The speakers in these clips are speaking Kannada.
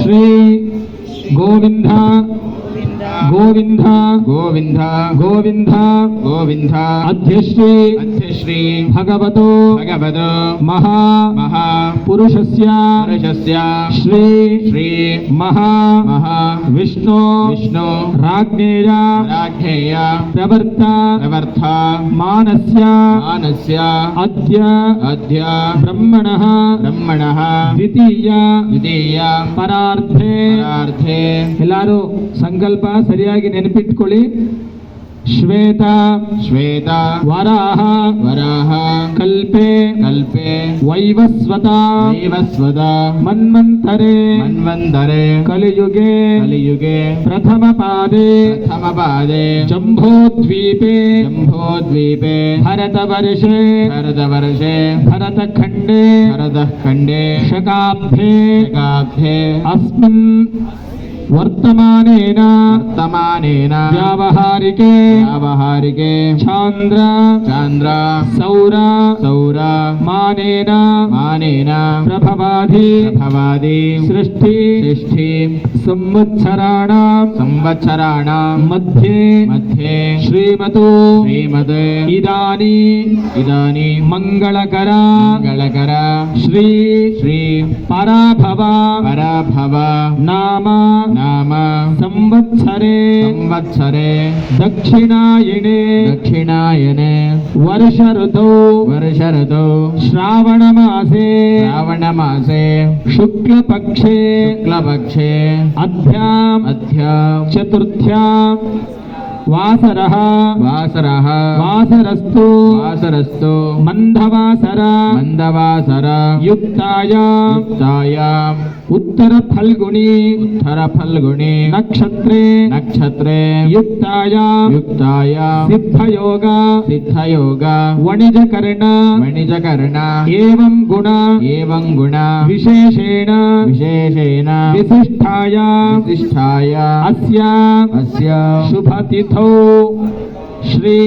ಶ್ರೀ ಗೋವಿಂದ ಗೋವಿಂದ ಗೋವಿಂದ ಗೋವಿಂದ ಗೋವಿಂದ ಅಧ್ಯಶ್ರೀ ಅಧ್ಯಶ್ರೀ ಭಗವತೋ ಭಗವತೋ ಮಹಾ ಮಹಾ ಪುರುಷಸ್ಯ ಪುರುಷಸ್ಯ ಶ್ರೀ ಶ್ರೀ ಮಹಾ ಮಹಾ ವಿಷ್ಣು ವಿಷ್ಣು ರಾಜ್ಞೇಯ ರಾಜ್ಞೇಯ ಪ್ರವರ್ತ ಪ್ರವರ್ತ ಮಾನಸ್ಯ ಮಾನಸ್ಯ ಅದ್ಯ ಅದ್ಯ ಬ್ರಹ್ಮಣಃ ಬ್ರಹ್ಮಣಃ ದ್ವಿತೀಯ ದ್ವಿತೀಯ ಪರಾರ್ಧೆ ಪರಾರ್ಧೆ. ಎಲ್ಲರೂ ಸಂಕಲ್ಪ ಸರಿಯಾಗಿ ನೆನಪಿಟ್ಕೊಳ್ಳಿ. ಶ್ವೇತ ಶ್ವೇತ ವರಾಹ ವರಾಹ ಕಲ್ಪೆ ಕಲ್ಪೆ ವೈವಸ್ವತ ವೈವಸ್ವತ ಮನ್ವಂತರೆ ಮನ್ವಂತರೆ ಕಲಿಯುಗೆ ಕಲಿಯುಗೆ ಪ್ರಥಮ ಪಾದೆ ಪ್ರಥಮ ಪಾದೆ ಜಂಬೋದ್ವೀಪೆ ಜಂಬೋದ್ವೀಪೆ ಭರತವರ್ಷೆ ಭರತವರ್ಷೆ ಭರತಖಂಡೆ ಭರತಖಂಡೆ ಶಕಾಬ್ಧೆ ಶಕಾಬ್ಧೆ ಅಸ್ಮಿನ್ ವರ್ತಮಾನೇನ ವರ್ತಮಾನೇನ ವ್ಯಾವಹಾರಿಕೆ ವ್ಯಾವಹಾರಿಕೆ ಚಾಂದ್ರ ಚಾಂದ್ರ ಸೌರ ಸೌರ ಮಾನೇನ ಮಾನೇನ ಪ್ರಭವಾಧಿ ಪ್ರಭವಾದಿ ಸೃಷ್ಟಿ ಸೃಷ್ಟಿ ಸಂವತ್ಸರಾಣಾಂ ಸಂವತ್ಸರಾಣಾಂ ಮಧ್ಯೆ ಮಧ್ಯೆ ಶ್ರೀಮತು ಶ್ರೀಮದ್ ಇದಾನಿ ಇದಾನಿ ಮಂಗಳಕರ ಮಂಗಳಕರ ಶ್ರೀ ಶ್ರೀ ಪರಾಭವ ಪರಭವ ನಾಮ ನಾಮ ಸಂವತ್ಸರೆ ಸಂವತ್ಸರೆ ದಕ್ಷಿಣಾಯಣೆ ದಕ್ಷಿಣಾಯನೆ ವರ್ಷ ಋತೌ ವರ್ಷ ಋತೌ ಶ್ರಾವಣ ಮಾಸೆ ಶ್ರಾವಣ ಮಾಸೆ ಶುಕ್ಲ ಪಕ್ಷೆ ಶುಕ್ಲಪಕ್ಷೆ ಅಧ್ಯಾಂ ಅಧ್ಯಾಂ ಚತುರ್ಥ್ಯಾಂ ವಾಸರಃ ವಾಸರಃ ವಾಸರಸ್ತು ವಾಸರಸ್ತು ಮಂದವಾಸರ ಮಂದವಾಸರ ಯುಕ್ತಾಯಾಂ ಯುಕ್ತಾಯಾಂ ಉತ್ತರ ಫಲ್ಗುಣಿ ಉತ್ತರ ಫಲ್ಗುಣಿ ನಕ್ಷತ್ರೆ ನಕ್ಷತ್ರೆ ಯುಕ್ತಾಯಾಂ ಯುಕ್ತಾಯಾಂ ಸಿದ್ಧಯೋಗ ಸಿದ್ಧಯೋಗ ವಣಿಜಕರ್ಣ ವಣಿಜಕರ್ಣ ಏವಂ ಗುಣ ಏವಂ ಗುಣ ವಿಶೇಷೇಣ ವಿಶೇಷೇಣ ವಿಶಿಷ್ಟಾಯಾಂ ವಿಶಿಷ್ಟಾಯ ಅಸ್ಯ ಅಸ್ಯ ಶುಭತಿಥೌ ಶ್ರೀ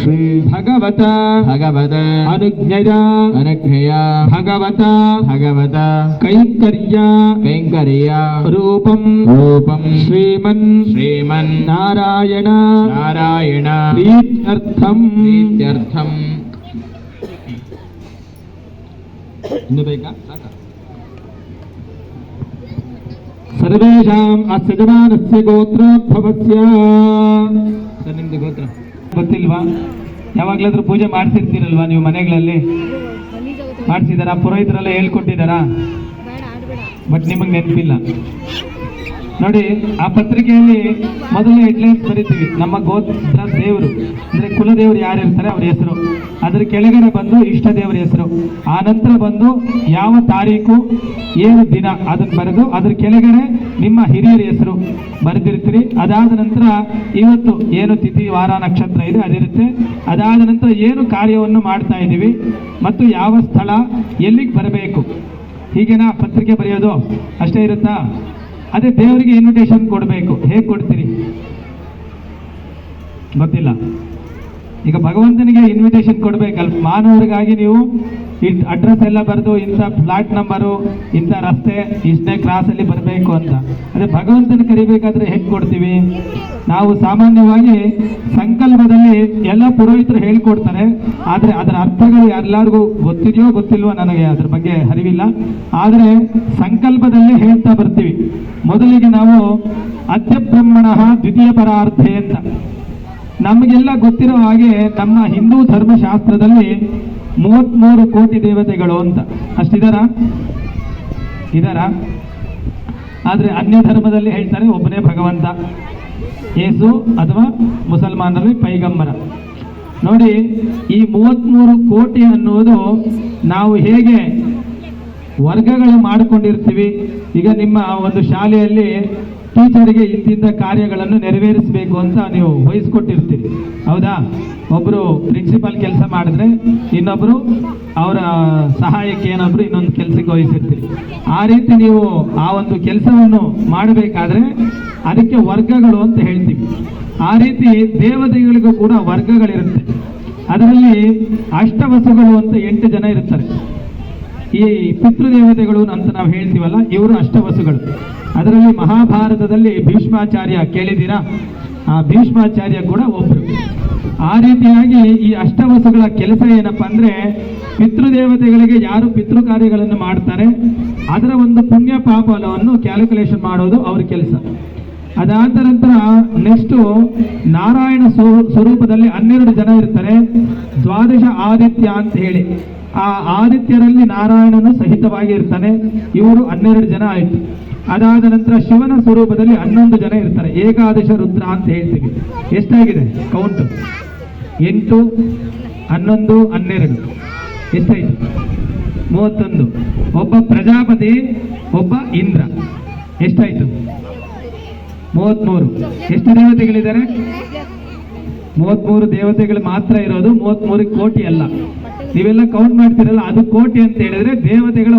ಶ್ರೀ ಭಗವತ ಭಗವತ ಅನುಜ್ಞೆಯ ಅನುಜ್ಞೆಯ ಭಗವತ ಭಗವತ ಕೈಂಕರ್ಯ ಕೈಂಕರ್ಯ ರೂಪಂ ರೂಪಂ ಶ್ರೀಮನ್ ಶ್ರೀಮನ್ ನಾರಾಯಣ ನಾರಾಯಣ ಪ್ರೀತ್ಯರ್ಥಂ ಪ್ರೀತ್ಯರ್ಥಂ. ಇನ್ನು ಬೇಕಾ? ಸರ್ವೇಷಾಂ ಅಸ್ಯ ಜನಾನಸ್ಯ ಗೋತ್ರೋದ್ಭವಸ್ಯ. ಸರ್ ನಿಮ್ದು ಗೋತ್ರ ಗೊತ್ತಿಲ್ವಾ? ಯಾವಾಗ್ಲಾದ್ರೂ ಪೂಜೆ ಮಾಡ್ತಿರ್ತೀರಲ್ವಾ ನೀವು ಮನೆಗಳಲ್ಲಿ? ಮಾಡ್ಸಿದಾರಾ? ಪುರೋಹಿತರೆಲ್ಲ ಹೇಳ್ಕೊಟ್ಟಿದ್ದಾರಾ? ಬಟ್ ನಿಮಗೆ ನೆನಪಿಲ್ಲ ನೋಡಿ. ಆ ಪತ್ರಿಕೆಯಲ್ಲಿ ಮೊದಲನೇ ಹೆಡ್ಲೈನ್ಸ್ ಬರೀತೀವಿ, ನಮ್ಮ ಗೋತ್ರ ದೇವರು ಅಂದ್ರೆ ಕುಲದೇವರು ಯಾರು ಇರ್ತಾರೆ ಅವ್ರ ಹೆಸರು, ಅದ್ರ ಕೆಳಗಡೆ ಬಂದು ಇಷ್ಟ ದೇವರ ಹೆಸರು, ಆ ನಂತರ ಬಂದು ಯಾವ ತಾರೀಕು ಏನು ದಿನ ಅದನ್ನ ಬರೆದು ಅದ್ರ ಕೆಳಗಡೆ ನಿಮ್ಮ ಹಿರಿಯರ ಹೆಸರು ಬರೆದಿರ್ತೀರಿ. ಅದಾದ ನಂತರ ಇವತ್ತು ಏನು ತಿಥಿ ವಾರ ನಕ್ಷತ್ರ ಇದೆ ಅದಿರುತ್ತೆ. ಅದಾದ ನಂತರ ಏನು ಕಾರ್ಯವನ್ನು ಮಾಡ್ತಾ ಇದ್ದೀವಿ ಮತ್ತು ಯಾವ ಸ್ಥಳ ಎಲ್ಲಿಗೆ ಬರಬೇಕು, ಹೀಗೇನಾ ಪತ್ರಿಕೆ ಬರೆಯೋದು? ಅಷ್ಟೇ ಇರುತ್ತಾ? ಅದೇ ದೇವರಿಗೆ ಇನ್ವಿಟೇಷನ್ ಕೊಡಬೇಕು. ಹೇಗೆ ಕೊಡ್ತೀರಿ ಗೊತ್ತಿಲ್ಲ. ಈಗ ಭಗವಂತನಿಗೆ ಇನ್ವಿಟೇಷನ್ ಕೊಡ್ಬೇಕಲ್ಲ, ಮಾನವರಿಗಾಗಿ ನೀವು ಅಡ್ರೆಸ್ ಎಲ್ಲ ಬರೆದು ಇಂಥ ಫ್ಲಾಟ್ ನಂಬರು, ಇಂಥ ರಸ್ತೆ, ಇಷ್ಟೇ ಕ್ರಾಸಲ್ಲಿ ಬರಬೇಕು ಅಂತ. ಅದೇ ಭಗವಂತನ ಕರಿಬೇಕಾದ್ರೆ ಹೇಗೆ ಕೊಡ್ತೀವಿ? ನಾವು ಸಾಮಾನ್ಯವಾಗಿ ಸಂಕಲ್ಪದಲ್ಲಿ ಎಲ್ಲ ಪುರೋಹಿತರು ಹೇಳ್ಕೊಡ್ತಾರೆ, ಆದರೆ ಅದರ ಅರ್ಥಗಳು ಎಲ್ಲರಿಗೂ ಗೊತ್ತಿದೆಯೋ ಗೊತ್ತಿಲ್ವೋ ನನಗೆ ಅದ್ರ ಬಗ್ಗೆ ಅರಿವಿಲ್ಲ. ಆದರೆ ಸಂಕಲ್ಪದಲ್ಲಿ ಹೇಳ್ತಾ ಬರ್ತೀವಿ. ಮೊದಲಿಗೆ ನಾವು ಅದ್ಯ ಬ್ರಹ್ಮಣಃ ದ್ವಿತೀಯ ಪರಾರ್ಥೆ ಅಂತ ನಮಗೆಲ್ಲ ಗೊತ್ತಿರೋ ಹಾಗೆ ನಮ್ಮ ಹಿಂದೂ ಧರ್ಮಶಾಸ್ತ್ರದಲ್ಲಿ 33 ಕೋಟಿ ದೇವತೆಗಳು ಅಂತ ಅಷ್ಟಿದಾರಾ? ಆದರೆ ಅನ್ಯ ಧರ್ಮದಲ್ಲಿ ಹೇಳ್ತಾರೆ ಒಬ್ಬನೇ ಭಗವಂತ, ಯೇಸು ಅಥವಾ ಮುಸಲ್ಮಾನರಲ್ಲಿ ಪೈಗಂಬರ. ನೋಡಿ, ಈ 33 ಕೋಟಿ ಅನ್ನುವುದು ನಾವು ಹೇಗೆ ವರ್ಗಗಳು ಮಾಡಿಕೊಂಡಿರ್ತೀವಿ. ಈಗ ನಿಮ್ಮ ಒಂದು ಶಾಲೆಯಲ್ಲಿ ಟೀಚರಿಗೆ ಇಂತಿಂಥ ಕಾರ್ಯಗಳನ್ನು ನೆರವೇರಿಸಬೇಕು ಅಂತ ನೀವು ವಹಿಸ್ಕೊಟ್ಟಿರ್ತೀರಿ, ಹೌದಾ? ಒಬ್ಬರು ಪ್ರಿನ್ಸಿಪಾಲ್ ಕೆಲಸ ಮಾಡಿದ್ರೆ ಇನ್ನೊಬ್ಬರು ಅವರ ಸಹಾಯಕ್ಕೆ ಏನೊಬ್ರು ಇನ್ನೊಂದು ಕೆಲಸಕ್ಕೆ ವಹಿಸಿರ್ತೀರಿ. ಆ ರೀತಿ ನೀವು ಆ ಒಂದು ಕೆಲಸವನ್ನು ಮಾಡಬೇಕಾದ್ರೆ ಅದಕ್ಕೆ ವರ್ಗಗಳು ಅಂತ ಹೇಳ್ತೀವಿ. ಆ ರೀತಿ ದೇವತೆಗಳಿಗೂ ಕೂಡ ವರ್ಗಗಳಿರುತ್ತೆ. ಅದರಲ್ಲಿ ಅಷ್ಟವಸುಗಳು ಅಂತ 8 ಜನ ಇರ್ತಾರೆ. ಈ ಪಿತೃದೇವತೆಗಳು ಅಂತ ನಾವು ಹೇಳ್ತೀವಲ್ಲ, ಇವರು ಅಷ್ಟವಸುಗಳು. ಅದರಲ್ಲಿ ಮಹಾಭಾರತದಲ್ಲಿ ಭೀಷ್ಮಾಚಾರ್ಯ ಕೇಳಿದ್ದೀರಾ? ಆ ಭೀಷ್ಮಾಚಾರ್ಯ ಕೂಡ ಒಬ್ರು. ಆ ರೀತಿಯಾಗಿ ಈ ಅಷ್ಟವಸುಗಳ ಕೆಲಸ ಏನಪ್ಪಾ ಅಂದ್ರೆ, ಪಿತೃದೇವತೆಗಳಿಗೆ ಯಾರು ಪಿತೃ ಕಾರ್ಯಗಳನ್ನು ಮಾಡ್ತಾರೆ ಅದರ ಒಂದು ಪುಣ್ಯ ಪಾಪವನ್ನು ಕ್ಯಾಲ್ಕುಲೇಷನ್ ಮಾಡೋದು ಅವ್ರ ಕೆಲಸ. ಅದಾದ ನಂತರ ನೆಕ್ಸ್ಟು ನಾರಾಯಣ ಸ್ವರೂಪದಲ್ಲಿ 12 ಜನ ಇರ್ತಾರೆ, ದ್ವಾದಶ ಆದಿತ್ಯ ಅಂತ ಹೇಳಿ. ಆ ಆದಿತ್ಯರಲ್ಲಿ ನಾರಾಯಣನು ಸಹಿತವಾಗಿ ಇರ್ತಾನೆ, ಇವರು 12 ಜನ ಆಯಿತು. ಅದಾದ ನಂತರ ಶಿವನ ಸ್ವರೂಪದಲ್ಲಿ 11 ಜನ ಇರ್ತಾರೆ, ಏಕಾದಶ ರುದ್ರ ಅಂತ ಹೇಳ್ತೀವಿ. ಎಷ್ಟಾಗಿದೆ ಕೌಂಟು? 8, 11, 12 ಎಷ್ಟಾಯ್ತು? 31. ಒಬ್ಬ ಪ್ರಜಾಪತಿ, ಒಬ್ಬ ಇಂದ್ರ, ಎಷ್ಟಾಯ್ತು? 33. ಎಷ್ಟು ದೇವತೆಗಳಿದ್ದಾರೆ? 33 ದೇವತೆಗಳು ಮಾತ್ರ ಇರೋದು. 33 ಕೋಟಿ ಅಲ್ಲ. ನೀವೆಲ್ಲ ಕೌಂಟ್ ಮಾಡ್ತೀರಲ್ಲ, ಅದು ಕೋಟಿ ಅಂತ ಹೇಳಿದ್ರೆ ದೇವತೆಗಳ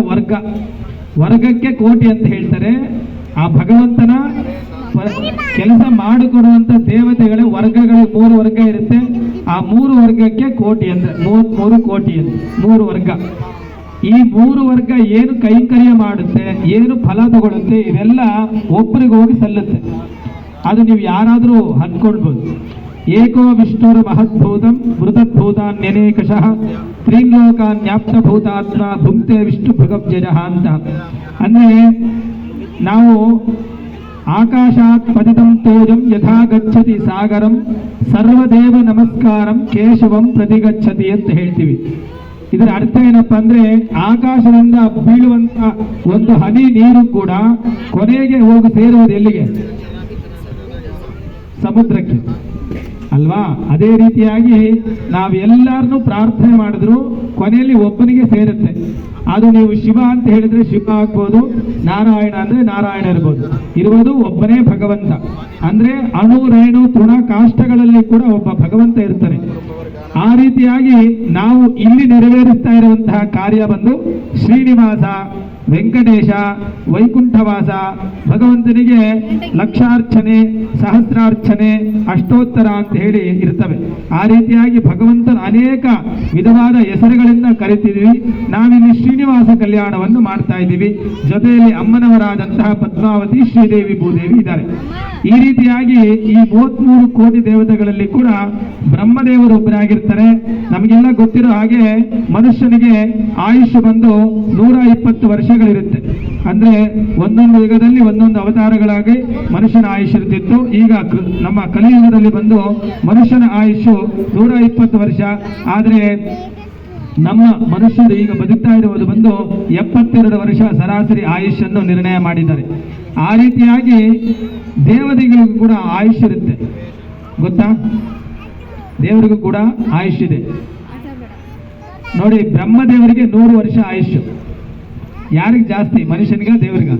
ವರ್ಗಕ್ಕೆ ಕೋಟಿ ಅಂತ ಹೇಳ್ತಾರೆ. ಆ ಭಗವಂತನ ಕೆಲಸ ಮಾಡಿಕೊಡುವಂತ ದೇವತೆಗಳ ವರ್ಗಗಳು 3 ವರ್ಗ ಇರುತ್ತೆ. ಆ 3 ವರ್ಗಕ್ಕೆ ಕೋಟಿ ಅಂದ್ರೆ 33 ಕೋಟಿ ಅಂತ 3 ವರ್ಗ. ಈ 3 ವರ್ಗ ಏನು ಕೈಂಕರ್ಯ ಮಾಡುತ್ತೆ, ಏನು ಫಲ ತಗೊಳುತ್ತೆ, ಇವೆಲ್ಲ ಒಬ್ಬರಿಗೆ ಹೋಗಿ ಸಲ್ಲುತ್ತೆ. ಅದು ನೀವು ಯಾರಾದರೂ ಹಂದ್ಕೊಳ್ಬೋದು. ಏಕೋ ವಿಷ್ಣುರ ಮಹದ್ಭೂತಂ ಮೃತದ್ಭೂತಾನ್ಯನೇಕಶಃ ತ್ರೀಲೋಕಾನ್ಯಾಪ್ತ ಭೂತಾತ್ಮ ಭುಂಕ್ತೆ ವಿಷ್ಣು ಭೃಗಬ್ಜಜ ಅಂತ. ಅಂದ್ರೆ ನಾವು ಆಕಾಶಾತ್ ಪತಿತಂ ತೋಜಂ ಯಥಾ ಗಚ್ಚತಿ ಸಾಗರಂ ಸರ್ವದೇವ ನಮಸ್ಕಾರಂ ಕೇಶವಂ ಪ್ರತಿಗಚ್ಚತಿ ಅಂತ ಹೇಳ್ತೀವಿ. ಇದರ ಅರ್ಥ ಏನಪ್ಪಾ ಅಂದ್ರೆ, ಆಕಾಶದಿಂದ ಬೀಳುವಂತ ಒಂದು ಹನಿ ನೀರು ಕೂಡ ಕೊನೆಗೆ ಹೋಗಿ ಸೇರುವುದು ಎಲ್ಲಿಗೆ? ಸಮುದ್ರಕ್ಕೆ ಅಲ್ವಾ? ಅದೇ ರೀತಿಯಾಗಿ ನಾವೆಲ್ಲರನ್ನೂ ಪ್ರಾರ್ಥನೆ ಮಾಡಿದ್ರು ಕೊನೆಯಲ್ಲಿ ಒಬ್ಬನಿಗೆ ಸೇರುತ್ತೆ. ಅದು ನೀವು ಶಿವ ಅಂತ ಹೇಳಿದ್ರೆ ಶಿವ ಆಗ್ಬೋದು, ನಾರಾಯಣ ಅಂದ್ರೆ ನಾರಾಯಣ ಇರುವುದು ಒಬ್ಬನೇ ಭಗವಂತ. ಅಂದ್ರೆ ಅಣು ರೇಣು ತೃಣ ಕಾಷ್ಟಗಳಲ್ಲಿ ಕೂಡ ಒಬ್ಬ ಭಗವಂತ ಇರ್ತಾನೆ. ಆ ರೀತಿಯಾಗಿ ನಾವು ಇಲ್ಲಿ ನೆರವೇರಿಸ್ತಾ ಇರುವಂತಹ ಕಾರ್ಯ ಬಂದು ಶ್ರೀನಿವಾಸ, ವೆಂಕಟೇಶ, ವೈಕುಂಠವಾಸ, ಭಗವಂತನಿಗೆ ಲಕ್ಷಾರ್ಚನೆ, ಸಹಸ್ರಾರ್ಚನೆ, ಅಷ್ಟೋತ್ತರ ಅಂತ ಹೇಳಿ ಇರ್ತವೆ. ಆ ರೀತಿಯಾಗಿ ಭಗವಂತನ ಅನೇಕ ವಿಧವಾದ ಹೆಸರುಗಳಿಂದ ಕರಿತಿದ್ವಿ. ನಾವಿಲ್ಲಿ ಶ್ರೀನಿವಾಸ ಕಲ್ಯಾಣವನ್ನು ಮಾಡ್ತಾ ಇದ್ದೀವಿ. ಜೊತೆಯಲ್ಲಿ ಅಮ್ಮನವರಾದಂತಹ ಪದ್ಮಾವತಿ, ಶ್ರೀದೇವಿ, ಭೂದೇವಿ ಇದ್ದಾರೆ. ಈ ರೀತಿಯಾಗಿ ಈ 33 ಕೋಟಿ ದೇವತೆಗಳಲ್ಲಿ ಕೂಡ ಬ್ರಹ್ಮದೇವರು ಒಬ್ಬರಾಗಿರ್ತಾರೆ. ನಮಗೆಲ್ಲ ಗೊತ್ತಿರೋ ಹಾಗೆ ಮನುಷ್ಯನಿಗೆ ಆಯುಷ್ ಬಂದು 120 ವರ್ಷಗಳಿರುತ್ತೆ. ಅಂದ್ರೆ ಒಂದೊಂದು ಯುಗದಲ್ಲಿ ಒಂದೊಂದು ಅವತಾರಗಳಾಗಿ ಮನುಷ್ಯನ ಆಯುಷ್ ಇರ್ತಿತ್ತು. ಈಗ ನಮ್ಮ ಕಲಿಯುಗದಲ್ಲಿ ಬಂದು ಮನುಷ್ಯನ ಆಯುಷು 120 ವರ್ಷ. ಆದ್ರೆ ನಮ್ಮ ಮನುಷ್ಯರು ಈಗ ಬದುಕ್ತಾ ಇರುವುದು ಬಂದು 72 ವರ್ಷ ಸರಾಸರಿ ಆಯುಷನ್ನು ನಿರ್ಣಯ ಮಾಡಿದ್ದಾರೆ. ಆ ರೀತಿಯಾಗಿ ದೇವತೆಗಳಿಗೂ ಕೂಡ ಆಯುಷ್ ಇರುತ್ತೆ, ಗೊತ್ತಾ? ದೇವರಿಗೂ ಕೂಡ ಆಯುಷ್ ಇದೆ ನೋಡಿ. ಬ್ರಹ್ಮದೇವರಿಗೆ 100 ವರ್ಷ ಆಯುಷ್. ಯಾರಿಗೆ ಜಾಸ್ತಿ, ಮನುಷ್ಯನಿಗ ದೇವರಿಗ?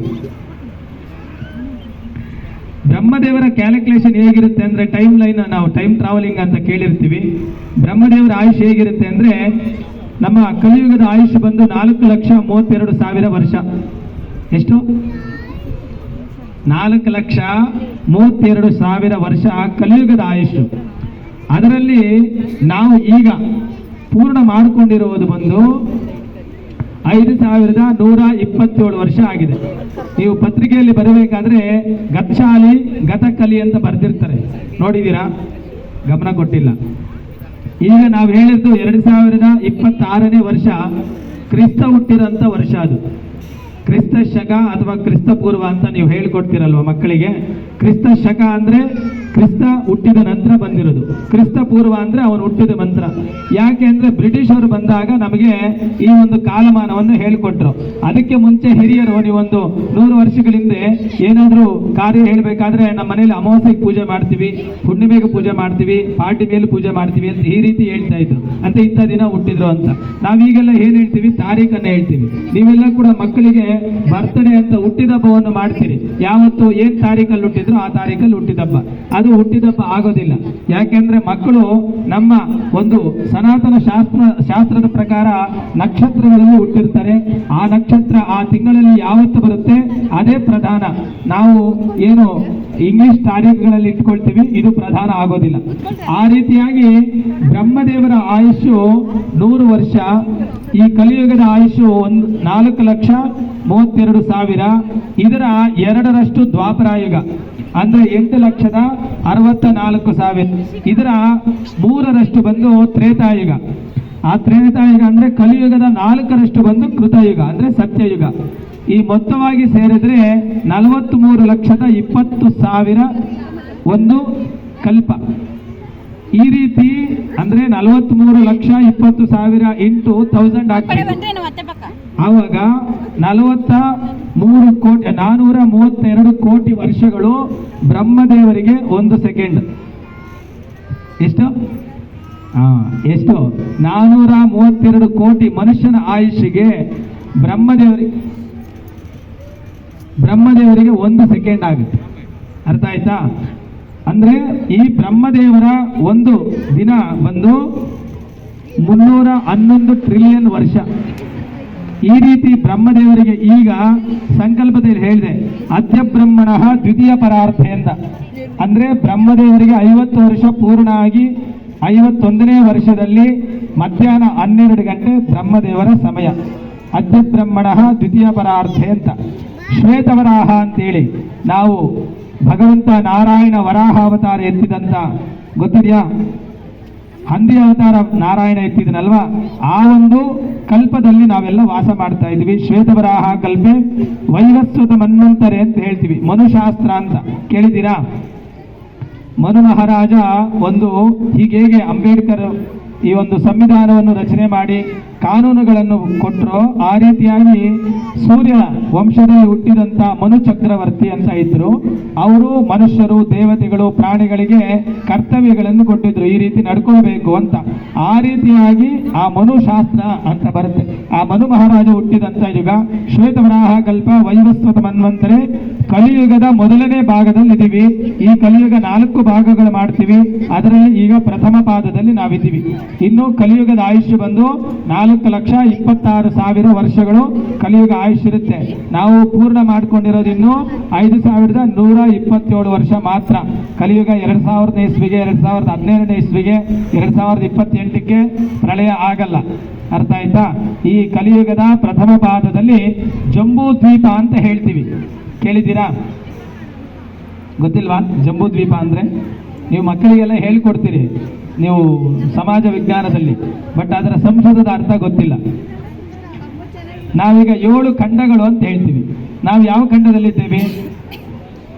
ಬ್ರಹ್ಮದೇವರ ಕ್ಯಾಲ್ಕುಲೇಷನ್ ಹೇಗಿರುತ್ತೆ ಅಂದ್ರೆ, ಟೈಮ್ ಲೈನ್, ನಾವು ಟೈಮ್ ಟ್ರಾವೆಲಿಂಗ್ ಅಂತ ಕೇಳಿರ್ತೀವಿ. ಬ್ರಹ್ಮದೇವರ ಆಯುಷ್ ಹೇಗಿರುತ್ತೆ ಅಂದ್ರೆ, ನಮ್ಮ ಕಲಿಯುಗದ ಆಯುಷ್ ಬಂದು 4,32,000 ವರ್ಷ. ಎಷ್ಟು? 4,32,000 ವರ್ಷ ಕಲಿಯುಗದ ಆಯುಷ್. ಅದರಲ್ಲಿ ನಾವು ಈಗ ಪೂರ್ಣ ಮಾಡಿಕೊಂಡಿರುವುದು ಬಂದು 5,127 ವರ್ಷ ಆಗಿದೆ. ನೀವು ಪತ್ರಿಕೆಯಲ್ಲಿ ಬರಬೇಕಾದ್ರೆ ಗಚ್ಚಾಲಿ ಗತಕಲಿ ಅಂತ ಬರೆದಿರ್ತಾರೆ, ನೋಡಿದ್ದೀರಾ? ಗಮನ ಕೊಟ್ಟಿಲ್ಲ. ಈಗ ನಾವು ಹೇಳಿದ್ದು 2026ನೇ ವರ್ಷ ಕ್ರಿಸ್ತ ಹುಟ್ಟಿರೋಂಥ ವರ್ಷ. ಅದು ಕ್ರಿಸ್ತ ಶಕ ಅಥವಾ ಕ್ರಿಸ್ತ ಪೂರ್ವ ಅಂತ ನೀವು ಹೇಳ್ಕೊಡ್ತೀರಲ್ವ ಮಕ್ಕಳಿಗೆ. ಕ್ರಿಸ್ತ ಶಕ ಅಂದ್ರೆ ಕ್ರಿಸ್ತ ಹುಟ್ಟಿದ ನಂತರ ಬಂದಿರೋದು, ಕ್ರಿಸ್ತ ಪೂರ್ವ ಅಂದ್ರೆ ಅವನು ಹುಟ್ಟಿದ ನಂತರ. ಯಾಕೆ ಅಂದ್ರೆ ಬ್ರಿಟಿಷರು ಬಂದಾಗ ನಮಗೆ ಈ ಒಂದು ಕಾಲಮಾನವನ್ನು ಹೇಳಿಕೊಟ್ರು. ಅದಕ್ಕೆ ಮುಂಚೆ ಹಿರಿಯರು ನೀವೊಂದು 100 ವರ್ಷಗಳ ಹಿಂದೆ ಏನಾದರೂ ಕಾರ್ಯ ಹೇಳಬೇಕಾದ್ರೆ ನಮ್ಮ ಮನೇಲಿ ಅಮಾವಾಸ್ಯೆಗೆ ಪೂಜೆ ಮಾಡ್ತೀವಿ, ಹುಣ್ಣಿಮೆಗೆ ಪೂಜೆ ಮಾಡ್ತೀವಿ, ಪಾರ್ಟಿ ಮೇಲೆ ಪೂಜೆ ಮಾಡ್ತೀವಿ ಅಂತ ಈ ರೀತಿ ಹೇಳ್ತಾ ಇದ್ರು. ಅಂತ ಇಂಥ ದಿನ ಹುಟ್ಟಿದ್ರು ಅಂತ. ನಾವೀಗೆಲ್ಲ ಏನ್ ಹೇಳ್ತೀವಿ? ತಾರೀಖನ್ನು ಹೇಳ್ತೀವಿ. ನೀವೆಲ್ಲ ಕೂಡ ಮಕ್ಕಳಿಗೆ ಬರ್ತ್ಡೇ ಅಂತ ಹುಟ್ಟಿದಬ್ಬವನ್ನು ಮಾಡ್ತೀರಿ. ಯಾವತ್ತು ಏನ್ ತಾರೀಖಲ್ಲಿ ಹುಟ್ಟಿದ್ರು ಆ ತಾರೀಖಲ್ಲಿ ಹುಟ್ಟಿದಬ್ಬ. ಅದು ಹುಟ್ಟಿದಬ್ಬ ಆಗೋದಿಲ್ಲ. ಯಾಕೆಂದ್ರೆ ಮಕ್ಕಳು ನಮ್ಮ ಒಂದು ಸನಾತನ ಶಾಸ್ತ್ರದ ಪ್ರಕಾರ ನಕ್ಷತ್ರಗಳಲ್ಲಿ ಹುಟ್ಟಿರ್ತಾರೆ. ಆ ನಕ್ಷತ್ರ ಆ ತಿಂಗಳಲ್ಲಿ ಯಾವತ್ತು ಬರುತ್ತೆ ಅದೇ ಪ್ರಧಾನ. ನಾವು ಏನು ಇಂಗ್ಲಿಷ್ ತಾರೀಖುಗಳಲ್ಲಿ ಇಟ್ಕೊಳ್ತೀವಿ, ಇದು ಪ್ರಧಾನ ಆಗೋದಿಲ್ಲ. ಆ ರೀತಿಯಾಗಿ ಬ್ರಹ್ಮದೇವರ ಆಯುಷ್ಯು 100 ವರ್ಷ, ಈ ಕಲಿಯುಗದ ಆಯುಷ್ಯು 4,32,000. ಇದರ 2ರಷ್ಟು ದ್ವಾಪರಾಯುಗ ಅಂದ್ರೆ 8,64,000. ಇದರ 3ರಷ್ಟು ಬಂದು ತ್ರೇತಾಯುಗ. ಆ ತ್ರೇತಾಯುಗ ಅಂದ್ರೆ ಕಲಿಯುಗದ 4ರಷ್ಟು ಬಂದು ಕೃತಯುಗ ಅಂದ್ರೆ ಸತ್ಯಯುಗ. ಈ ಮೊತ್ತವಾಗಿ ಸೇರಿದ್ರೆ 43,20,000 ಒಂದು ಕಲ್ಪ. ಈ ರೀತಿ ಅಂದ್ರೆ 43,20,000 ಇಂಟು 1000 ಆಗ್ತದೆ. ಆವಾಗ 432 ಕೋಟಿ ವರ್ಷಗಳು ಬ್ರಹ್ಮದೇವರಿಗೆ 1 ಸೆಕೆಂಡ್. ಎಷ್ಟು? ಎಷ್ಟು? 432 ಕೋಟಿ ಮನುಷ್ಯನ ಆಯುಷ್ಯಗೆ ಬ್ರಹ್ಮದೇವರಿಗೆ 1 ಸೆಕೆಂಡ್ ಆಗುತ್ತೆ. ಅರ್ಥ ಆಯ್ತಾ? ಅಂದ್ರೆ ಈ ಬ್ರಹ್ಮದೇವರ ಒಂದು ದಿನ ಬಂದು 311 ಟ್ರಿಲಿಯನ್ ವರ್ಷ. ಈ ರೀತಿ ಬ್ರಹ್ಮದೇವರಿಗೆ ಈಗ ಸಂಕಲ್ಪದಲ್ಲಿ ಹೇಳಿದೆ, ಅದ್ಯ ಬ್ರಹ್ಮಣ ದ್ವಿತೀಯ ಪರಾರ್ಥ ಅಂತ. ಅಂದ್ರೆ ಬ್ರಹ್ಮದೇವರಿಗೆ 50 ವರ್ಷ ಪೂರ್ಣ ಆಗಿ 51ನೇ ವರ್ಷದಲ್ಲಿ ಮಧ್ಯಾಹ್ನ 12 ಗಂಟೆ ಬ್ರಹ್ಮದೇವರ ಸಮಯ. ಅದ್ಯ ಬ್ರಹ್ಮಣ ದ್ವಿತೀಯ ಪರಾರ್ಥ ಅಂತ. ಶ್ವೇತವರಾಹ ಅಂತೇಳಿ ನಾವು ಭಗವಂತ ನಾರಾಯಣ ವರಾಹ ಅವತಾರ ಎತ್ತಿದಂತ ಗೊತ್ತಿದೆಯಾ? ಹಂದಿ ಅವತಾರ ನಾರಾಯಣ ಎತ್ತಿದನಲ್ವಾ, ಆ ಒಂದು ಕಲ್ಪದಲ್ಲಿ ನಾವೆಲ್ಲ ವಾಸ ಮಾಡ್ತಾ ಇದ್ವಿ. ಶ್ವೇತವರಾಹ ಕಲ್ಪೆ ವೈವಸ್ವತ ಮನ್ವಂತರೆ ಅಂತ ಹೇಳ್ತೀವಿ. ಮನುಶಾಸ್ತ್ರ ಅಂತ ಕೇಳಿದ್ದೀರಾ? ಮನು ಮಹಾರಾಜ ಒಂದು ಹೀಗೆ ಅಂಬೇಡ್ಕರ್ ಈ ಒಂದು ಸಂವಿಧಾನವನ್ನು ರಚನೆ ಮಾಡಿ ಕಾನೂನುಗಳನ್ನು ಕೊಟ್ಟರು. ಆ ರೀತಿಯಾಗಿ ಸೂರ್ಯ ವಂಶದಲ್ಲಿ ಹುಟ್ಟಿದಂತ ಮನು ಚಕ್ರವರ್ತಿ ಅಂತ ಇದ್ರು. ಅವರು ಮನುಷ್ಯರು, ದೇವತೆಗಳು, ಪ್ರಾಣಿಗಳಿಗೆ ಕರ್ತವ್ಯಗಳನ್ನು ಕೊಟ್ಟಿದ್ರು, ಈ ರೀತಿ ನಡ್ಕೋಬೇಕು ಅಂತ. ಆ ರೀತಿಯಾಗಿ ಆ ಮನುಶಾಸ್ತ್ರ ಅಂತ ಬರುತ್ತೆ. ಆ ಮನು ಮಹಾರಾಜ ಹುಟ್ಟಿದಂತ ಯುಗ ಶ್ವೇತವರಾಹ ಕಲ್ಪ ವೈವಸ್ವತ ಮನ್ವಂತರೆ. ಕಲಿಯುಗದ ಮೊದಲನೇ ಭಾಗದಲ್ಲಿ ಇದೀವಿ. ಈ ಕಲಿಯುಗ 4 ಭಾಗಗಳು ಮಾಡ್ತೀವಿ. ಅದರಲ್ಲಿ ಈಗ ಪ್ರಥಮ ಪಾದದಲ್ಲಿ ನಾವಿದ್ದೀವಿ. ಇನ್ನು ಕಲಿಯುಗದ ಆಯುಷ್ಯ ಬಂದು 4,26,000 ವರ್ಷಗಳು ಕಲಿಯುಗ ಆಯುಷ್ಯ ಇರುತ್ತೆ. ನಾವು ಪೂರ್ಣ ಮಾಡ್ಕೊಂಡಿರೋದು ಇನ್ನು 5,127 ವರ್ಷ ಮಾತ್ರ. ಕಲಿಯುಗ 2000ನೇ ಇಸ್ವಿಗೆ, 2017ನೇ ಇಸ್ವಿಗೆ, 2028ಕ್ಕೆ ಪ್ರಳಯ ಆಗಲ್ಲ. ಅರ್ಥ ಆಯ್ತಾ? ಈ ಕಲಿಯುಗದ ಪ್ರಥಮ ಪಾದದಲ್ಲಿ ಜಂಬೂ ದ್ವೀಪ ಅಂತ ಹೇಳ್ತೀವಿ. ಕೇಳಿದ್ದೀರಾ? ಗೊತ್ತಿಲ್ವಾ ಜಂಬೂ ದ್ವೀಪ ಅಂದ್ರೆ? ನೀವು ಮಕ್ಕಳಿಗೆಲ್ಲ ಹೇಳ್ಕೊಡ್ತೀರಿ ನೀವು ಸಮಾಜ ವಿಜ್ಞಾನದಲ್ಲಿ, ಬಟ್ ಅದರ ಸಂಶೋಧದ ಅರ್ಥ ಗೊತ್ತಿಲ್ಲ. ನಾವೀಗ 7 ಖಂಡಗಳು ಅಂತ ಹೇಳ್ತೀವಿ. ನಾವು ಯಾವ ಖಂಡದಲ್ಲಿದ್ದೇವೆ?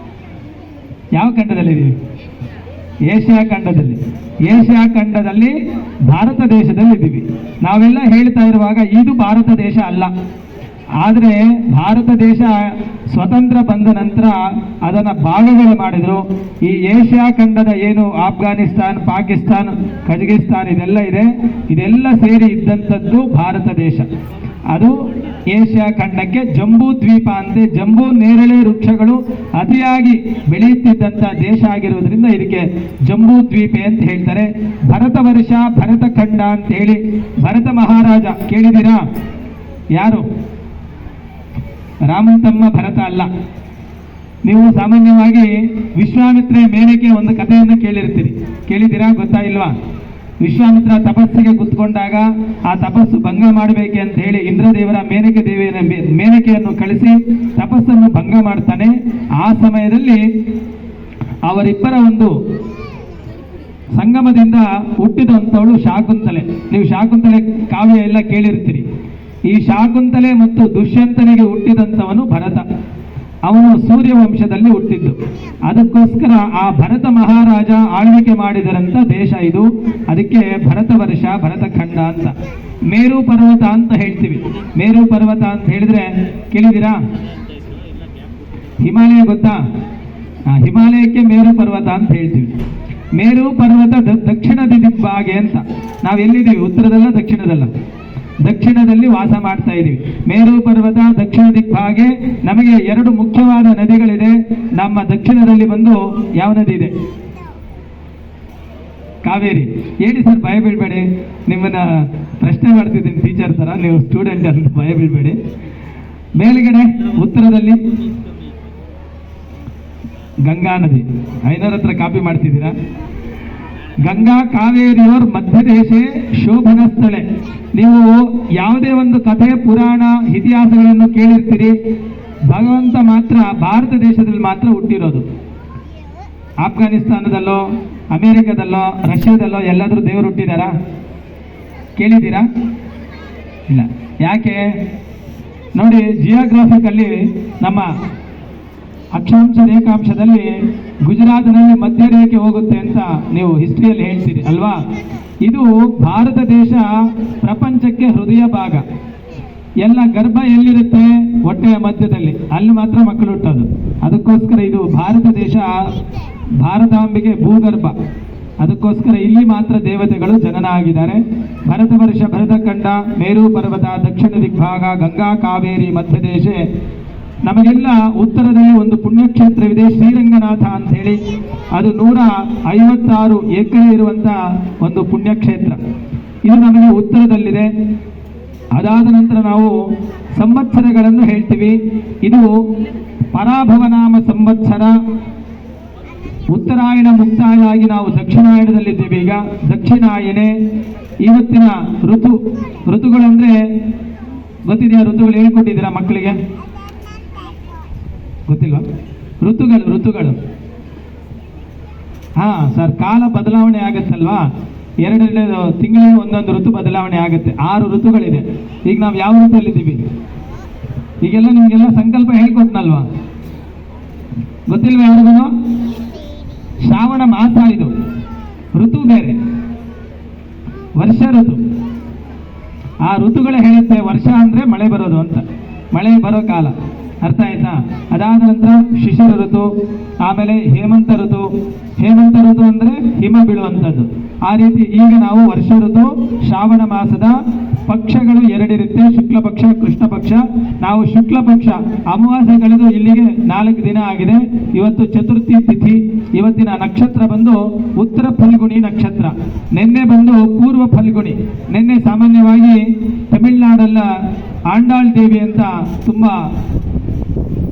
ಯಾವ ಖಂಡದಲ್ಲಿದ್ದೀವಿ? ಏಷ್ಯಾ ಖಂಡದಲ್ಲಿ. ಏಷ್ಯಾ ಖಂಡದಲ್ಲಿ ಭಾರತ ದೇಶದಲ್ಲಿದ್ದೀವಿ. ನಾವೆಲ್ಲ ಹೇಳ್ತಾ ಇರುವಾಗ ಇದು ಭಾರತ ದೇಶ ಅಲ್ಲ. ಆದರೆ ಭಾರತ ದೇಶ ಸ್ವತಂತ್ರ ಬಂದ ನಂತರ ಅದನ್ನು ಭಾಗಗಳು ಮಾಡಿದ್ರು. ಈ ಏಷ್ಯಾ ಖಂಡದ ಏನು ಆಫ್ಘಾನಿಸ್ತಾನ್, ಪಾಕಿಸ್ತಾನ್, ಕಜಕಿಸ್ತಾನ್ ಇದೆಲ್ಲ ಇದೆ, ಇದೆಲ್ಲ ಸೇರಿ ಇದ್ದಂಥದ್ದು ಭಾರತ ದೇಶ. ಅದು ಏಷ್ಯಾ ಖಂಡಕ್ಕೆ ಜಂಬೂ ದ್ವೀಪ ಅಂತೆ. ಜಂಬೂ ನೇರಳೆ ವೃಕ್ಷಗಳು ಅತಿಯಾಗಿ ಬೆಳೆಯುತ್ತಿದ್ದಂಥ ದೇಶ ಆಗಿರುವುದರಿಂದ ಇದಕ್ಕೆ ಜಂಬೂ ದ್ವೀಪೆ ಅಂತ ಹೇಳ್ತಾರೆ. ಭರತ ವರ್ಷ, ಭರತ ಖಂಡ ಅಂತ ಹೇಳಿ ಭರತ ಮಹಾರಾಜ ಕೇಳಿದ್ದೀರಾ? ಯಾರು? ರಾಮನ ತಮ್ಮ ಭರತ ಅಲ್ಲ. ನೀವು ಸಾಮಾನ್ಯವಾಗಿ ವಿಶ್ವಾಮಿತ್ರ ಮೇನಕೆ ಒಂದು ಕಥೆಯನ್ನು ಕೇಳಿರ್ತೀರಿ. ಕೇಳಿದ್ದೀರಾ? ಗೊತ್ತಾ ಇಲ್ವಾ? ವಿಶ್ವಾಮಿತ್ರ ತಪಸ್ಸಿಗೆ ಕುತ್ಕೊಂಡಾಗ ಆ ತಪಸ್ಸು ಭಂಗ ಮಾಡಬೇಕೆ ಅಂತ ಹೇಳಿ ಇಂದ್ರದೇವರ ಮೇನಕೆಯನ್ನು ಕಳಿಸಿ ತಪಸ್ಸನ್ನು ಭಂಗ ಮಾಡ್ತಾನೆ. ಆ ಸಮಯದಲ್ಲಿ ಅವರಿಬ್ಬರ ಒಂದು ಸಂಗಮದಿಂದ ಹುಟ್ಟಿದಂಥವಳು ಶಾಕುಂತಲೆ. ನೀವು ಶಾಕುಂತಲೆ ಕಾವ್ಯ ಎಲ್ಲ ಕೇಳಿರ್ತೀರಿ. ಈ ಶಾಕುಂತಲೆ ಮತ್ತು ದುಷ್ಯಂತನಿಗೆ ಹುಟ್ಟಿದಂಥವನು ಭರತ. ಅವನು ಸೂರ್ಯ ವಂಶದಲ್ಲಿ ಹುಟ್ಟಿದ್ದು. ಅದಕ್ಕೋಸ್ಕರ ಆ ಭರತ ಮಹಾರಾಜ ಆಳ್ವಿಕೆ ಮಾಡಿದರಂತ ದೇಶ ಇದು. ಅದಕ್ಕೆ ಭರತ ವರ್ಷ, ಭರತ ಖಂಡ ಅಂತ. ಮೇರು ಪರ್ವತ ಅಂತ ಹೇಳ್ತೀವಿ. ಮೇರು ಪರ್ವತ ಅಂತ ಹೇಳಿದ್ರೆ ಕೇಳಿದ್ದೀರಾ? ಹಿಮಾಲಯ ಗೊತ್ತಾ? ಹಿಮಾಲಯಕ್ಕೆ ಮೇರು ಪರ್ವತ ಅಂತ ಹೇಳ್ತೀವಿ. ಮೇರು ಪರ್ವತ ದಕ್ಷಿಣ ದಿಗ್ಭಾಗೆ ಅಂತ. ನಾವೆಲ್ಲಿದ್ದೀವಿ? ಉತ್ತರದಲ್ಲ, ದಕ್ಷಿಣದಲ್ಲ? ದಕ್ಷಿಣದಲ್ಲಿ ವಾಸ ಮಾಡ್ತಾ ಇದ್ದೀವಿ. ಮೇರು ಪರ್ವತ ದಕ್ಷಿಣ ದಿಗ್ಭಾಗೆ. ನಮಗೆ 2 ಮುಖ್ಯವಾದ ನದಿಗಳಿದೆ. ನಮ್ಮ ದಕ್ಷಿಣದಲ್ಲಿ ಬಂದು ಯಾವ ನದಿ ಇದೆ? ಕಾವೇರಿ. ಹೇಳಿ ಸರ್, ಭಯ ಬೀಳ್ಬೇಡಿ. ನಿಮ್ಮನ್ನ ಪ್ರಶ್ನೆ ಮಾಡ್ತಿದ್ದೀನಿ ಟೀಚರ್ ತರ, ನೀವು ಸ್ಟೂಡೆಂಟ್ ಅಂತ ಭಯ ಬೀಳ್ಬೇಡಿ. ಮೇಲ್ಗಡೆ ಉತ್ತರದಲ್ಲಿ ಗಂಗಾ ನದಿ. ಐನೂರ ಹತ್ರ ಕಾಪಿ ಮಾಡ್ತಿದ್ದೀರಾ? ಗಂಗಾ ಕಾವೇರಿಯೋರ್ ಮಧ್ಯದೇಶೆ ಶೋಭನ ಸ್ಥಳೆ. ನೀವು ಯಾವುದೇ ಒಂದು ಕಥೆ, ಪುರಾಣ, ಇತಿಹಾಸಗಳನ್ನು ಕೇಳಿರ್ತೀರಿ. ಭಗವಂತ ಮಾತ್ರ ಭಾರತ ದೇಶದಲ್ಲಿ ಮಾತ್ರ ಹುಟ್ಟಿರೋದು. ಆಫ್ಘಾನಿಸ್ತಾನದಲ್ಲೋ, ಅಮೇರಿಕಾದಲ್ಲೋ, ರಷ್ಯಾದಲ್ಲೋ ಎಲ್ಲಾದರೂ ದೇವರು ಹುಟ್ಟಿದಾರಾ? ಕೇಳಿದ್ದೀರಾ? ಇಲ್ಲ. ಯಾಕೆ ನೋಡಿ, ಜಿಯೋಗ್ರಾಫಿಕಲ್ಲಿ ನಮ್ಮ ಅಕ್ಷಾಂಶ ರೇಖಾಂಶದಲ್ಲಿ ಗುಜರಾತ್ನಲ್ಲಿ ಮಧ್ಯರೇಖೆ ಹೋಗುತ್ತೆ ಅಂತ ನೀವು ಹಿಸ್ಟ್ರಿಯಲ್ಲಿ ಹೇಳ್ತೀರಿ ಅಲ್ವಾ? ಇದು ಭಾರತ ದೇಶ ಪ್ರಪಂಚಕ್ಕೆ ಹೃದಯ ಭಾಗ. ಎಲ್ಲ ಗರ್ಭ ಎಲ್ಲಿರುತ್ತೆ? ಹೊಟ್ಟೆಯ ಮಧ್ಯದಲ್ಲಿ. ಅಲ್ಲಿ ಮಾತ್ರ ಮಕ್ಕಳು ಹುಟ್ಟೋದು. ಅದಕ್ಕೋಸ್ಕರ ಇದು ಭಾರತ ದೇಶ, ಭಾರತಾಂಬೆಗೆ ಭೂಗರ್ಭ. ಅದಕ್ಕೋಸ್ಕರ ಇಲ್ಲಿ ಮಾತ್ರ ದೇವತೆಗಳು ಜನನ ಆಗಿದ್ದಾರೆ. ಭರತ ವರ್ಷ, ಭರತಖಂಡ, ಮೇರು ಪರ್ವತ, ದಕ್ಷಿಣ ದಿಗ್ಭಾಗ, ಗಂಗಾ ಕಾವೇರಿ ಮಧ್ಯದೇಶ. ನಮಗೆಲ್ಲ ಉತ್ತರದಲ್ಲಿ ಒಂದು ಪುಣ್ಯಕ್ಷೇತ್ರವಿದೆ, ಶ್ರೀರಂಗನಾಥ ಅಂತ ಹೇಳಿ. ಅದು 156 ಎಕರೆ ಇರುವಂತ ಒಂದು ಪುಣ್ಯಕ್ಷೇತ್ರ. ಇದು ನಮಗೆ ಉತ್ತರದಲ್ಲಿದೆ. ಅದಾದ ನಂತರ ನಾವು ಸಂವತ್ಸರಗಳನ್ನು ಹೇಳ್ತೀವಿ. ಇದು ಪರಾಭವನಾಮ ಸಂವತ್ಸರ. ಉತ್ತರಾಯಣ ಮುಕ್ತಾಯ ಆಗಿ ನಾವು ದಕ್ಷಿಣಾಯಣದಲ್ಲಿದ್ದೇವೆ. ಈಗ ದಕ್ಷಿಣಾಯನೆ. ಇವತ್ತಿನ ಋತುಗಳಂದ್ರೆ ಗೊತ್ತಿದೆಯಾ? ಋತುಗಳು ಹೇಳ್ಕೊಟ್ಟಿದ್ದೀರಾ ಮಕ್ಕಳಿಗೆ? ಗೊತ್ತಿಲ್ವಾ? ಋತುಗಳು ಹಾ ಸರ್, ಕಾಲ ಬದಲಾವಣೆ ಆಗತ್ತಲ್ವಾ? 2 ತಿಂಗಳಿಗೆ ಒಂದೊಂದು ಋತು ಬದಲಾವಣೆ ಆಗುತ್ತೆ. 6 ಋತುಗಳಿದೆ. ಈಗ ನಾವು ಯಾವ ಋತುವಲ್ಲಿದ್ದೀವಿ? ಈಗೆಲ್ಲ ನಿಮ್ಗೆಲ್ಲ ಸಂಕಲ್ಪ ಹೇಳ್ಕೊಟ್ನಲ್ವಾ? ಗೊತ್ತಿಲ್ವಾ ಯಾರಿಗೂ? ಶ್ರಾವಣ ಮಾಸ. ಇದು ಋತು ಬೇರೆ, ವರ್ಷ ಋತು. ಆ ಋತುಗಳೇ ಹೇಳುತ್ತೆ ವರ್ಷ ಅಂದ್ರೆ ಮಳೆ ಬರೋದು ಅಂತ, ಮಳೆ ಬರೋ ಕಾಲ. ಅರ್ಥ ಆಯ್ತಾ? ಅದಾದ ನಂತರ ಶಿಶಿರ ಋತು, ಆಮೇಲೆ ಹೇಮಂತ ಋತು. ಹೇಮಂತ ಋತು ಅಂದ್ರೆ ಹಿಮ ಬೀಳುವಂಥದ್ದು. ಆ ರೀತಿ ಈಗ ನಾವು ವರ್ಷ ಋತು, ಶ್ರಾವಣ ಮಾಸದ ಪಕ್ಷಗಳು 2 ಇರುತ್ತೆ, ಶುಕ್ಲ ಪಕ್ಷ, ಕೃಷ್ಣ ಪಕ್ಷ. ನಾವು ಶುಕ್ಲ ಪಕ್ಷ ಅಮಾವಾಸ್ಯೆ ಕಳೆದು ಇಲ್ಲಿಗೆ 4 ದಿನ ಆಗಿದೆ. ಇವತ್ತು ಚತುರ್ಥಿ ತಿಥಿ. ಇವತ್ತಿನ ನಕ್ಷತ್ರ ಬಂದು ಉತ್ತರ ಫಲ್ಗುಣಿ ನಕ್ಷತ್ರ. ನಿನ್ನೆ ಬಂದು ಪೂರ್ವ ಫಲ್ಗುಣಿ. ನಿನ್ನೆ ಸಾಮಾನ್ಯವಾಗಿ ತಮಿಳುನಾಡಲ್ಲ ಆಂಡಾಳ್ ದೇವಿ ಅಂತ ತುಂಬಾ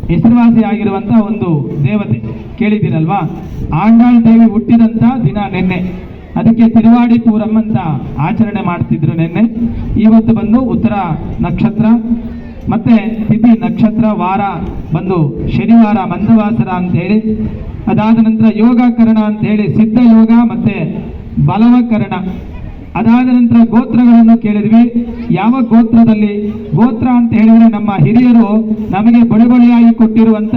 ಹೆಸರುವಾಸಿ ಆಗಿರುವಂತ ಒಂದು ದೇವತೆ, ಕೇಳಿದ್ದೀರಲ್ವಾ? ಆಂಡಾಳ್ ದೇವಿ ಹುಟ್ಟಿದಂತ ದಿನ ನಿನ್ನೆ. ಅದಕ್ಕೆ ತಿರುವಾಡಿ ಪೂರಂ ಅಂತ ಆಚರಣೆ ಮಾಡ್ತಿದ್ರು ನಿನ್ನೆ. ಇವತ್ತು ಬಂದು ಉತ್ತರ ನಕ್ಷತ್ರ. ಮತ್ತೆ ತಿಥಿ ನಕ್ಷತ್ರ, ವಾರ ಬಂದು ಶನಿವಾರ ಮಂದವಾಸರ ಅಂತ ಹೇಳಿ. ಅದಾದ ನಂತರ ಯೋಗಕರಣ ಅಂತ ಹೇಳಿ ಸಿದ್ಧ ಯೋಗ ಮತ್ತೆ ಬಲವಕರಣ. ಅದಾದ ನಂತರ ಗೋತ್ರಗಳನ್ನು ಕೇಳಿದ್ವಿ. ಯಾವ ಗೋತ್ರದಲ್ಲಿ? ಗೋತ್ರ ಅಂತ ಹೇಳಿದ್ರೆ ನಮ್ಮ ಹಿರಿಯರು ನಮಗೆ ಬಳುವಳಿಯಾಗಿ ಕೊಟ್ಟಿರುವಂತ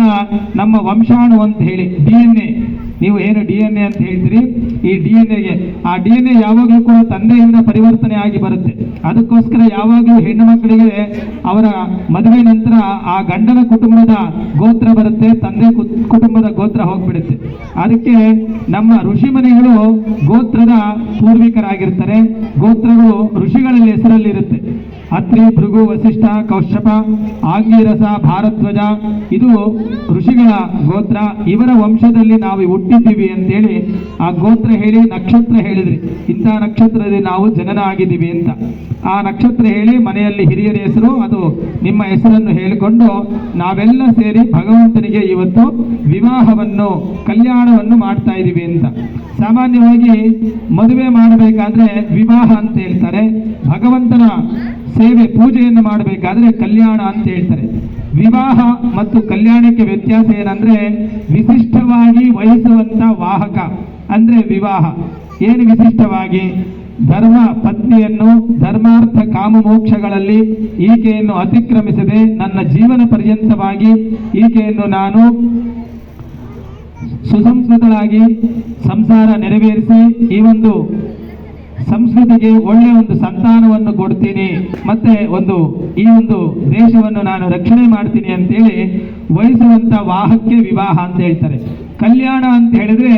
ನಮ್ಮ ವಂಶಾಣು ಅಂತ ಹೇಳಿ, DNA. ನೀವು ಏನು DNA ಅಂತ ಹೇಳ್ತೀರಿ, ಈ DNA ಆ DNA ಯಾವಾಗಲೂ ಕೂಡ ತಂದೆಯಿಂದ ಪರಿವರ್ತನೆ ಆಗಿ ಬರುತ್ತೆ. ಅದಕ್ಕೋಸ್ಕರ ಯಾವಾಗಲೂ ಹೆಣ್ಣು ಮಕ್ಕಳಿಗೆ ಅವರ ಮದುವೆ ನಂತರ ಆ ಗಂಡನ ಕುಟುಂಬದ ಗೋತ್ರ ಬರುತ್ತೆ, ತಂದೆ ಕುಟುಂಬದ ಗೋತ್ರ ಹೋಗ್ಬಿಡುತ್ತೆ. ಅದಕ್ಕೆ ನಮ್ಮ ಋಷಿಮನಿಗಳು ಗೋತ್ರದ ಪೂರ್ವಿಕರಾಗಿರ್ತಾರೆ. ಗೋತ್ರಗಳು ಋಷಿಗಳಲ್ಲಿ ಹೆಸರಲ್ಲಿರುತ್ತೆ. ಅತ್ರಿ, ಭೃಗು, ವಸಿಷ್ಠ, ಕೌಶ್ಯಪ, ಆಂಗಿರಸ, ಭಾರದ್ವಾಜ. ಇದು ಋಷಿಗಳ ಗೋತ್ರ. ಇವರ ವಂಶದಲ್ಲಿ ನಾವು ಹುಟ್ಟಿದ್ದೀವಿ ಅಂತೇಳಿ ಆ ಗೋತ್ರ ಹೇಳಿ ನಕ್ಷತ್ರ ಹೇಳಿದ್ರಿ. ಇಂಥ ನಕ್ಷತ್ರದಲ್ಲಿ ನಾವು ಜನನ ಆಗಿದ್ದೀವಿ ಅಂತ ಆ ನಕ್ಷತ್ರ ಹೇಳಿ ಮನೆಯಲ್ಲಿ ಹಿರಿಯರ ಹೆಸರು, ಅದು ನಿಮ್ಮ ಹೆಸರನ್ನು ಹೇಳಿಕೊಂಡು ನಾವೆಲ್ಲ ಸೇರಿ ಭಗವಂತನಿಗೆ ಇವತ್ತು ವಿವಾಹವನ್ನು, ಕಲ್ಯಾಣವನ್ನು ಮಾಡ್ತಾ ಇದ್ದೀವಿ ಅಂತ. ಸಾಮಾನ್ಯವಾಗಿ ಮದುವೆ ಮಾಡಬೇಕಾದ್ರೆ ವಿವಾಹ ಅಂತ ಹೇಳ್ತಾರೆ. ಭಗವಂತನ ಸೇವೆ, ಪೂಜೆಯನ್ನು ಮಾಡಬೇಕಾದ್ರೆ ಕಲ್ಯಾಣ ಅಂತ ಹೇಳ್ತಾರೆ. ವಿವಾಹ ಮತ್ತು ಕಲ್ಯಾಣಕ್ಕೆ ವ್ಯತ್ಯಾಸ ಏನಂದ್ರೆ, ವಿಶಿಷ್ಟವಾಗಿ ವಹಿಸುವಂತ ವಾಹಕ ಅಂದ್ರೆ ವಿವಾಹ. ಏನು ವಿಶಿಷ್ಟವಾಗಿ? ಧರ್ಮ ಪತ್ನಿಯನ್ನು ಧರ್ಮಾರ್ಥ ಕಾಮ ಮೋಕ್ಷಗಳಲ್ಲಿ ಈಕೆಯನ್ನು ಅತಿಕ್ರಮಿಸದೆ ನನ್ನ ಜೀವನ ಪರ್ಯಂತವಾಗಿ ಈಕೆಯನ್ನು ನಾನು ಸುಸಂಸ್ಕೃತಳಾಗಿ ಸಂಸಾರ ನೆರವೇರಿಸಿ ಈ ಒಂದು ಸಂಸ್ಕೃತಿಗೆ ಒಳ್ಳೆಯ ಒಂದು ಸಂತಾನವನ್ನು ಕೊಡ್ತೀನಿ, ಮತ್ತೆ ಈ ಒಂದು ದೇಶವನ್ನು ನಾನು ರಕ್ಷಣೆ ಮಾಡ್ತೀನಿ ಅಂತೇಳಿ ವಹಿಸುವಂತ ವಾಹಕ್ಕೆ ವಿವಾಹ ಅಂತ ಹೇಳ್ತಾರೆ. ಕಲ್ಯಾಣ ಅಂತ ಹೇಳಿದ್ರೆ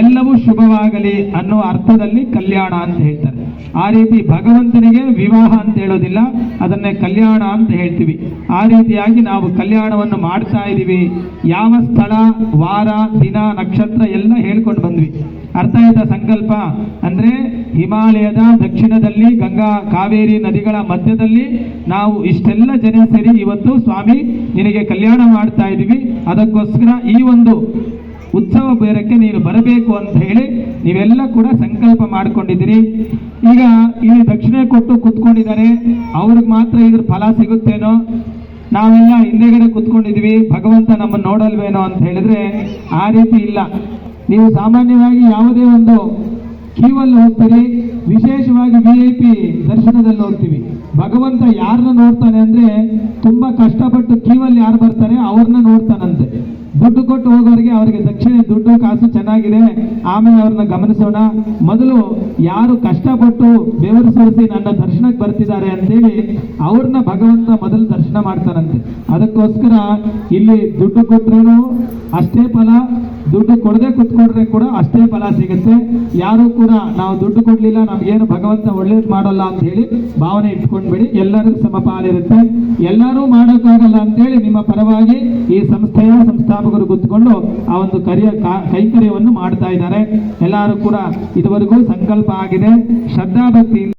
ಎಲ್ಲವೂ ಶುಭವಾಗಲಿ ಅನ್ನೋ ಅರ್ಥದಲ್ಲಿ ಕಲ್ಯಾಣ ಅಂತ ಹೇಳ್ತಾರೆ. ಆ ರೀತಿ ಭಗವಂತನಿಗೆ ವಿವಾಹ ಅಂತ ಹೇಳೋದಿಲ್ಲ, ಅದನ್ನೇ ಕಲ್ಯಾಣ ಅಂತ ಹೇಳ್ತೀವಿ. ಆ ರೀತಿಯಾಗಿ ನಾವು ಕಲ್ಯಾಣವನ್ನು ಮಾಡ್ತಾ ಇದ್ದೀವಿ. ಯಾವ ಸ್ಥಳ, ವಾರ, ದಿನ, ನಕ್ಷತ್ರ ಎಲ್ಲ ಹೇಳ್ಕೊಂಡು ಬಂದ್ವಿ. ಅರ್ಥ ಆಯ್ತಾ ಸಂಕಲ್ಪ? ಅಂದ್ರೆ ಹಿಮಾಲಯದ ದಕ್ಷಿಣದಲ್ಲಿ ಗಂಗಾ ಕಾವೇರಿ ನದಿಗಳ ಮಧ್ಯದಲ್ಲಿ ನಾವು ಇಷ್ಟೆಲ್ಲ ಜನ ಸೇರಿ ಇವತ್ತು ಸ್ವಾಮಿ ನಿನಗೆ ಕಲ್ಯಾಣ ಮಾಡ್ತಾ ಇದ್ದೀವಿ. ಅದಕ್ಕೋಸ್ಕರ ಈ ಒಂದು ಉತ್ಸವ ಬೇರಕ್ಕೆ ನೀನು ಬರಬೇಕು ಅಂತ ಹೇಳಿ ನೀವೆಲ್ಲ ಕೂಡ ಸಂಕಲ್ಪ ಮಾಡ್ಕೊಂಡಿದ್ದೀರಿ. ಈಗ ಇಲ್ಲಿ ದಕ್ಷಿಣೆ ಕೊಟ್ಟು ಕುತ್ಕೊಂಡಿದ್ದಾರೆ, ಅವ್ರಿಗೆ ಮಾತ್ರ ಇದ್ರ ಫಲ ಸಿಗುತ್ತೇನೋ, ನಾವೆಲ್ಲ ಹಿಂದೆಗಡೆ ಕುತ್ಕೊಂಡಿದ್ವಿ, ಭಗವಂತ ನಮ್ಮನ್ನು ನೋಡಲ್ವೇನೋ ಅಂತ ಹೇಳಿದ್ರೆ ಆ ರೀತಿ ಇಲ್ಲ. ನೀವು ಸಾಮಾನ್ಯವಾಗಿ ಯಾವುದೇ ಒಂದು ಕ್ಯೂವಲ್ಲಿ ಹೋಗ್ತೀರಿ, ವಿಶೇಷವಾಗಿ VIP ದರ್ಶನದಲ್ಲಿ ಹೋಗ್ತೀವಿ. ಭಗವಂತ ಯಾರನ್ನ ನೋಡ್ತಾನೆ ಅಂದ್ರೆ ತುಂಬಾ ಕಷ್ಟಪಟ್ಟು ಕ್ಯೂವಲ್ಲಿ ಯಾರು ಬರ್ತಾರೆ ಅವ್ರನ್ನ ನೋಡ್ತಾನಂತೆ. ದುಡ್ಡು ಕೊಟ್ಟು ಹೋಗೋರಿಗೆ ಅವರಿಗೆ ದಕ್ಷಿಣೆ ದುಡ್ಡು ಕಾಸು ಚೆನ್ನಾಗಿದೆ, ಆಮೇಲೆ ಅವ್ರನ್ನ ಗಮನಿಸೋಣ, ಮೊದಲು ಯಾರು ಕಷ್ಟಪಟ್ಟು ಬೆವರು ಸುರಿಸಿ ನನ್ನ ದರ್ಶನಕ್ಕೆ ಬರ್ತಿದ್ದಾರೆ ಅಂತೇಳಿ ಅವ್ರನ್ನ ಭಗವಂತ ಮೊದಲು ದರ್ಶನ ಮಾಡ್ತಾನಂತೆ. ಅದಕ್ಕೋಸ್ಕರ ಇಲ್ಲಿ ದುಡ್ಡು ಕೊಟ್ರೇನು ಅಷ್ಟೇ ಫಲ, ದುಡ್ಡು ಕೊಡದೆ ಕುತ್ಕೊಂಡ್ರೆ ಕೂಡ ಅಷ್ಟೇ ಫಲ ಸಿಗುತ್ತೆ. ಯಾರು ಕೂಡ ನಾವು ದುಡ್ಡು ಕೊಡ್ಲಿಲ್ಲ ನಮ್ಗೇನು ಭಗವಂತ ಒಳ್ಳೇದು ಮಾಡಲ್ಲ ಅಂತ ಹೇಳಿ ಭಾವನೆ ಇಟ್ಕೊಂಡ್ಬಿಡಿ, ಎಲ್ಲರಿಗೂ ಸಮಪಾಲಿರುತ್ತೆ. ಎಲ್ಲರೂ ಮಾಡೋಕ್ಕಾಗಲ್ಲ ಅಂತೇಳಿ ನಿಮ್ಮ ಪರವಾಗಿ ಈ ಸಂಸ್ಥೆಯ ಸಂಸ್ಥಾಪಕರು ಕೂತ್ಕೊಂಡು ಆ ಒಂದು ಕೈಂಕರ್ಯವನ್ನು ಮಾಡ್ತಾ ಇದ್ದಾರೆ. ಎಲ್ಲರೂ ಕೂಡ ಇದುವರೆಗೂ ಸಂಕಲ್ಪ ಆಗಿದೆ, ಶ್ರದ್ಧಾ ಭಕ್ತಿ